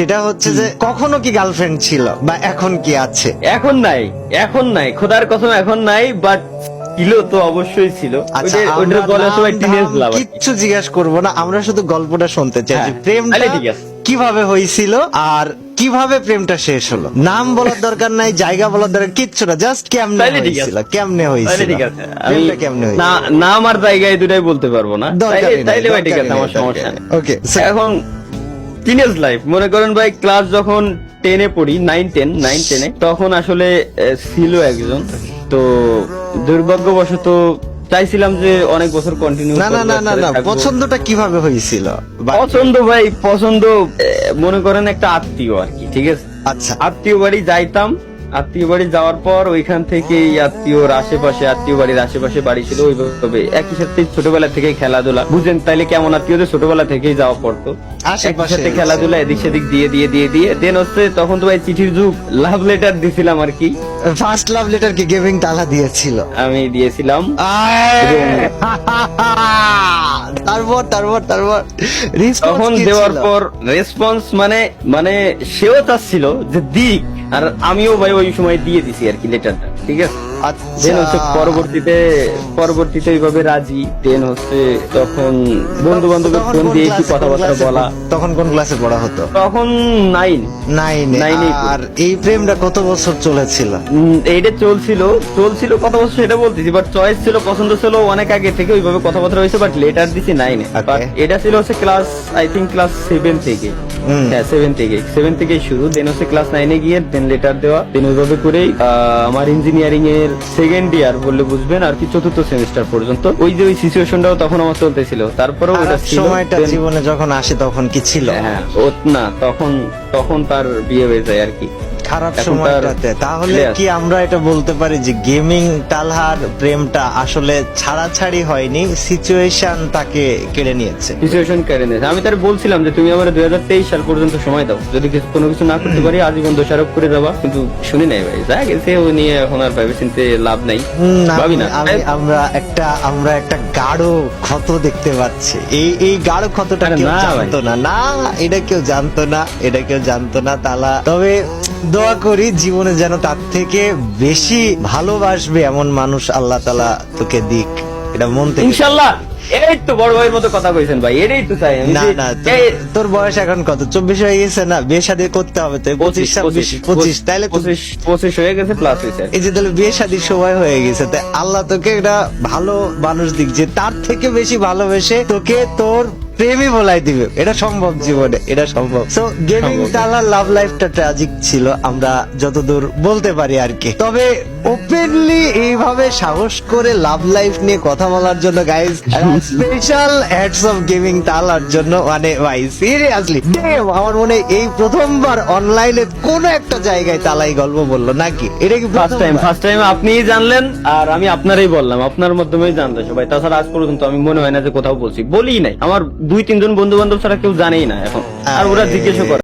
সেটা হচ্ছে যে কখনো কি গার্লফ্রেন্ড ছিল বা এখন কি আছে? এখন নাই খোদার কসম এখন নাই, বাট ছিল তো অবশ্যই ছিল। আচ্ছা, ওইটা বলে সবাই টিনেজ লাভ। কিচ্ছু জিজ্ঞেস করবো না, আমরা শুধু গল্পটা শুনতে চাই যে হ্যাঁ, প্রেমটা তাহলে ঠিক আছে। কিভাবে হয়েছিল আর কিভাবে প্রেমটা শেষ হলো। নাম বলার দরকার নাই, জায়গা বলার দরকার কিচ্ছু না, জাস্ট কেমনে তাহলে ঠিক হয়েছিল, আছে। কেমনে তাহলে হয়েছিল, ঠিক আছে, আমি প্রেমটা কেমনে হয়েছিল। নাম আর জায়গায় দুটাই বলতে পারবো না। দরকারই নাই, তাইলে ভাই ঠিক আছে, দরকারই আমার নাই, সমস্যা দরকারই নেই। নাই। Okay, so এখন টিনেজ লাইফ মনে করেন ভাই, ক্লাস যখন 10-এ পড়ি, 9-10-এ, তখন আসলে ছিল একজন, তো দুর্ভাগ্যবশত চাইছিলাম যে অনেক বছর কন্টিনিউ না না না না না, পছন্দটা কিভাবে হয়েছিল? পছন্দ ভাই, পছন্দ মনে করেন একটা আত্মীয় আর কি, ঠিক আছে। আচ্ছা, আত্মীয় বাড়ি যাইতাম, আত্মীয় বাড়ি যাওয়ার পর ওইখান থেকে আত্মীয় বাড়ির আশেপাশে বাড়ি ছিল, ওইভাবে একই সাথে ছোটবেলা থেকে খেলাধুলা, বুঝেন তাইলে কেমন আত্মীয়দের ছোটবেলা থেকেই যাওয়া পড়তো, একই সাথে খেলাধুলা এদিক সেদিক দিয়ে দেন হচ্ছে তখন তো ভাই চিঠির যুগ, লাভ লেটার দিছিলাম আর কি। ফার্স্ট লাভ লেটার কি গেভিং তালা দিয়েছিল? আমি দিয়েছিলাম। তারপর তখন দেওয়ার পর রেসপন্স মানে সেও চাচ্ছিল যে দিক, আর আমিও ভাই ওই সময় দিয়ে দিছি আর কি লেটারটা, ঠিক আছে। দেন হচ্ছে পরবর্তীতে ওইভাবে রাজি, দেন হচ্ছে তখন বন্ধু বান্ধবের ফোন দিয়ে কি কথাবার্তা বলা। তখন কোন ক্লাসে পড়া হতো? তখন 9 নাইনে। আর এই প্রেমটা কত বছর চলেছিল? এইটা চলছিল কত বছর সেটা বলতেছি, বাট চয়েস ছিল, পছন্দ ছিল অনেক আগে থেকে, ওইভাবে কথাবার্তা হয়েছে, বাট লেটার দিছি 9-এ। বাট এটা ছিল হচ্ছে ক্লাস, আই থিঙ্ক ক্লাস 7 থেকে, হ্যাঁ 7 থেকে শুরু। দেন হচ্ছে ক্লাস 9-এ গিয়ে দেন লেটার দেওয়া, দেন ওইভাবে করেই আমার ইঞ্জিনিয়ারিং এর সেকেন্ড ইয়ার বললে বুঝবেন আর কি, 4th সেমিস্টার পর্যন্ত ওই যে ওই সিচুয়েশনটাও তখন আমার চলতেছিল। তারপরেও ওটা ছিল, সময়টা জীবনে যখন আসে তখন কি ছিল? হ্যাঁ না, তখন তার বিয়ে হয়ে যায় আর কি, খারাপ সময়টাতে। তাহলে কি আমরা এটা বলতে পারি যে গেমিং তালহার প্রেমটা আসলে ছাড়াছাড়ি হয়নি, সিচুয়েশন তাকে কেড়ে নিয়েছে? আমি তার বলছিলাম যে তুমি আমার 2023 সাল পর্যন্ত সময় দাও, যদি কোনো কিছু না করতে পারি আজীবন দোষারোপ করে যাবা, কিন্তু শুনি নাই ভাই, যা গেছে ও নিয়ে এখন আর ভেবে চিন্তে লাভ নাই, ভাবি না। আমরা একটা গাঢ় ক্ষত দেখতে পাচ্ছি। এই গাঢ় ক্ষতটা কেউ জানতো না, এটা কেউ জানতো না তালা। তবে দোয়া করি জীবনে যেন তার থেকে বেশি ভালোবাসবে এমন মানুষ আল্লাহ তাআলা তোকে দিক, এটা মন থেকে ইনশাআল্লাহ। এই তো বড় ভাইয়ের মতো কথা কইছেন ভাই, এটাই তো চাই আমি। না তোর বয়স এখন কত? 24 হয়ে গেছে না? বিয়ে শাদী করতে হবে তো 25 তাইলে 25 হয়ে গেছে, প্লাস হয়েছে। এই যে তাহলে বিয়ে শাদীর সময় হয়ে গেছে, তাই আল্লাহ তোকে একটা ভালো মানুষ দিক, যে তার থেকে বেশি ভালোবেসে তোকে তোর প্রেমই বলাই দিবে। এটা সম্ভব জীবনে, এটা সম্ভব। সো গেমিং তালার লাভ লাইফটা ট্র্যাজিক ছিল, আমরা যতদূর বলতে পারি আর কি। তবে ওপেনলি এইভাবে সাহস করে লাভ লাইফ নিয়ে কথা বলার জন্য guys special hats off gaming তালার জন্য। মানে ভাই সিরিয়াসলি আমার মনে হয় এই প্রথমবার অনলাইনে কোন একটা জায়গায় তালাই গল্প বললো নাকি? এটা কি ফার্স্ট টাইম আপনিই জানলেন, আর আমি আপনারই বললাম, আপনার মাধ্যমেই জানতো সবাই। তাছাড়া আজ পর্যন্ত আমি মনে হয় না যে কোথাও বলি নাই। আমার 2-3 জন বন্ধু বান্ধব ছাড়া কেউ জানেই না এখন, আর ওরা জিজ্ঞেসও করে।